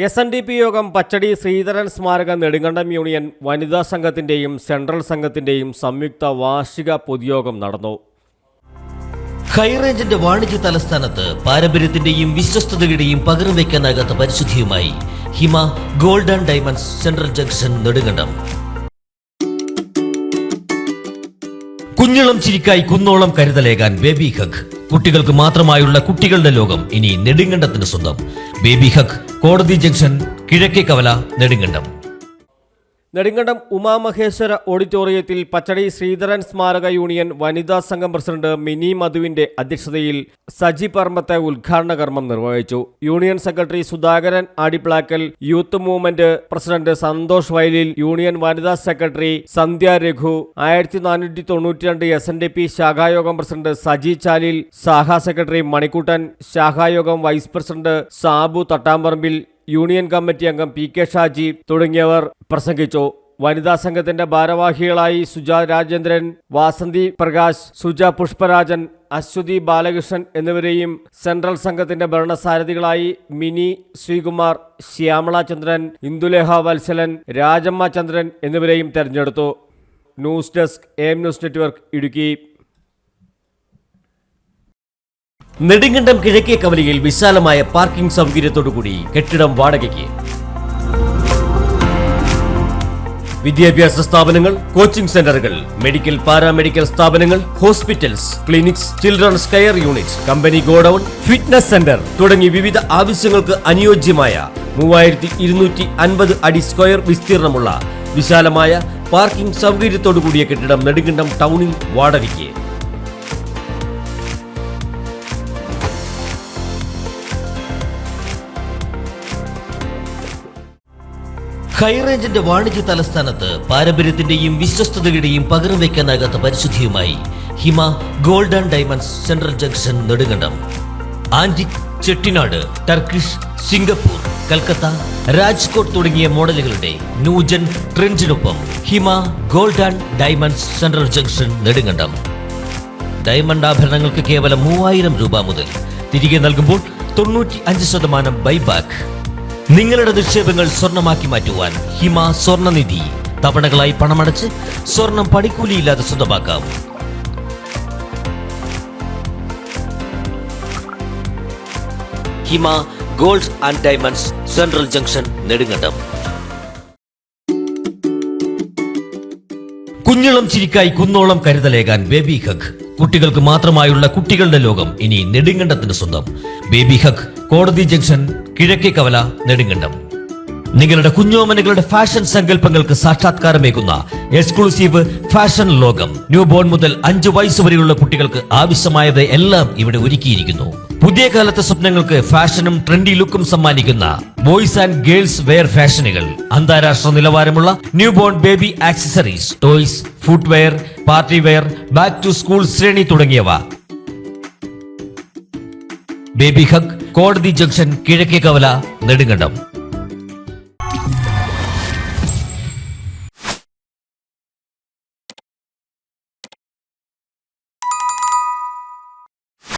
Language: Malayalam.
SNDP യോഗം പച്ചടി ശ്രീധരൻ സ്മാരക നെടുങ്കണ്ടം യൂണിയൻ വനിതാ സംഘത്തിന്റെയും സെൻട്രൽ സംഘത്തിന്റെയും സംയുക്ത വാർഷിക പൊതുയോഗം നടന്നു. ഹൈറേഞ്ചിന്റെ വാണിജ്യ തലസ്ഥാനത്ത് പാരമ്പര്യത്തിന്റെയും വിശ്വസ്തതയുടെയും പകരം വയ്ക്കാനാകാത്ത പരിശുദ്ധിയുമായി Hima gold and diamonds central junction Nedumkandam. കുഞ്ഞിളം ചിരിക്കായി കുന്നോളം കരുതലേകാൻ ബേബി ഹഗ്. കുട്ടികൾക്ക് മാത്രമായുള്ള കുട്ടികളുടെ ലോകം ഇനി നെടുങ്കണ്ടത്തിന് സ്വന്തം. ബേബി ഹഗ്, കോടതി ജംഗ്ഷൻ, കിഴക്കേ കവല, നെടുങ്കണ്ടം. നെടുങ്കണ്ടം ഉമാമഹേശ്വര ഓഡിറ്റോറിയത്തിൽ പച്ചടി ശ്രീധരൻ സ്മാരക യൂണിയൻ വനിതാ സംഘം പ്രസിഡന്റ് മിനി മധുവിന്റെ അധ്യക്ഷതയിൽ സജി പറമ്പത്തെ ഉദ്ഘാടന കർമ്മം നിർവഹിച്ചു. Union secretary Sudhakaran Adiplakkal, youth movement president Santhosh Vayalil, union വനിതാ സെക്രട്ടറി സന്ധ്യ രഘു, 1492 SNDP ശാഖായോഗം പ്രസിഡന്റ് സജി ചാലിൽ, ശാഖാ സെക്രട്ടറി മണിക്കുട്ടൻ, ശാഖായോഗം vice president Sabu Thattamparambil, union committee അംഗം PK ഷാജി തുടങ്ങിയവർ പ്രസംഗിച്ചു. വനിതാ സംഘത്തിന്റെ ഭാരവാഹികളായി സുജ രാജേന്ദ്രൻ, വാസന്തി പ്രകാശ്, സുജ പുഷ്പരാജൻ, അശ്വതി ബാലകൃഷ്ണൻ എന്നിവരെയും സെൻട്രൽ സംഘത്തിന്റെ ഭരണസാരഥികളായി മിനി ശ്രീകുമാർ, ശ്യാമള ചന്ദ്രൻ, ഇന്ദുലേഖ വത്സലൻ, രാജമ്മ ചന്ദ്രൻ എന്നിവരെയും തെരഞ്ഞെടുത്തു. News desk AM news network Idukki. Nedumkandam കിഴക്കേ കവലയിൽ വിശാലമായ പാർക്കിംഗ് സൗകര്യത്തോടുകൂടി കെട്ടിടം വാടകയ്ക്ക്. വിദ്യാഭ്യാസ സ്ഥാപനങ്ങൾ, കോച്ചിംഗ് സെന്ററുകൾ, മെഡിക്കൽ പാരാമെഡിക്കൽ സ്ഥാപനങ്ങൾ, hospitals, clinics, children's care unit, company godown, fitness centre തുടങ്ങി വിവിധ ആവശ്യങ്ങൾക്ക് അനുയോജ്യമായ 3250 അടി സ്ക്വയർ വിസ്തീർണമുള്ള വിശാലമായ പാർക്കിംഗ് സൗകര്യത്തോടുകൂടിയ കെട്ടിടം നെടുങ്കണ്ടം ടൗണിൽ വാടകയ്ക്ക്. ഹൈറേഞ്ചിന്റെ വാണിജ്യ തലസ്ഥാനത്ത് പാരമ്പര്യത്തിന്റെയും വിശ്വസ്തതയുടെയും പകരം വയ്ക്കാനാകാത്ത പരിശുദ്ധിയുമായി Hima gold and diamonds central junction Nedumkandam. Antique, Chettinad, Turkish, Singapore, Calcutta, Rajkot തുടങ്ങിയ മോഡലുകളുടെ ന്യൂജൻ ട്രെൻഡിനൊപ്പം Hima gold and diamonds central junction Nedumkandam. Diamond ആഭരണങ്ങൾക്ക് കേവലം 3000 രൂപ മുതൽ, തിരികെ നൽകുമ്പോൾ 95% ബൈബാക്ക്. നിങ്ങളുടെ നിക്ഷേപങ്ങൾ സ്വർണമാക്കി മാറ്റുവാൻ ഹിമ സ്വർണനിധി. തവണകളായി പണമടച്ച് സ്വർണം പണിക്കൂലിയില്ലാതെ സ്വന്തമാക്കാം. Hima gold and diamonds central junction Nedumkandam. കുഞ്ഞിളം ചിരിക്കായി കുന്നോളം കരുതലേകാൻ ബേബി ഹഗ്. കുട്ടികൾക്ക് മാത്രമായുള്ള കുട്ടികളുടെ ലോകം ഇനി നെടുങ്കണ്ടത്തിന് സ്വന്തം. ബേബി ഹഗ്, കോടതി ജംഗ്ഷൻ, കിഴക്കേ കവല, നെടുങ്കണ്ടം. നിങ്ങളുടെ കുഞ്ഞോമനകളുടെ ഫാഷൻ സങ്കല്പങ്ങൾക്ക് സാക്ഷാത്കാരമേകുന്ന എക്സ്ക്ലൂസീവ് ഫാഷൻ ലോകം. ന്യൂ ബോൺ മുതൽ 5 വയസ്സ് വരെയുള്ള കുട്ടികൾക്ക് ആവശ്യമായത് എല്ലാം ഇവിടെ ഒരുക്കിയിരിക്കുന്നു. പുതിയ കാലത്തെ സ്വപ്നങ്ങൾക്ക് ഫാഷനും ട്രെൻഡി ലുക്കും സമ്മാനിക്കുന്ന ബോയ്സ് ആൻഡ് ഗേൾസ് വെയർ ഫാഷനുകൾ. അന്താരാഷ്ട്ര നിലവാരമുള്ള new born baby accessories, toys, footwear, party wear, back to school ശ്രേണി തുടങ്ങിയവ. ബേബി ഹഗ്, കോടതി ജംഗ്ഷൻ, കിഴക്കേ കവല, നെടുങ്കണ്ടം.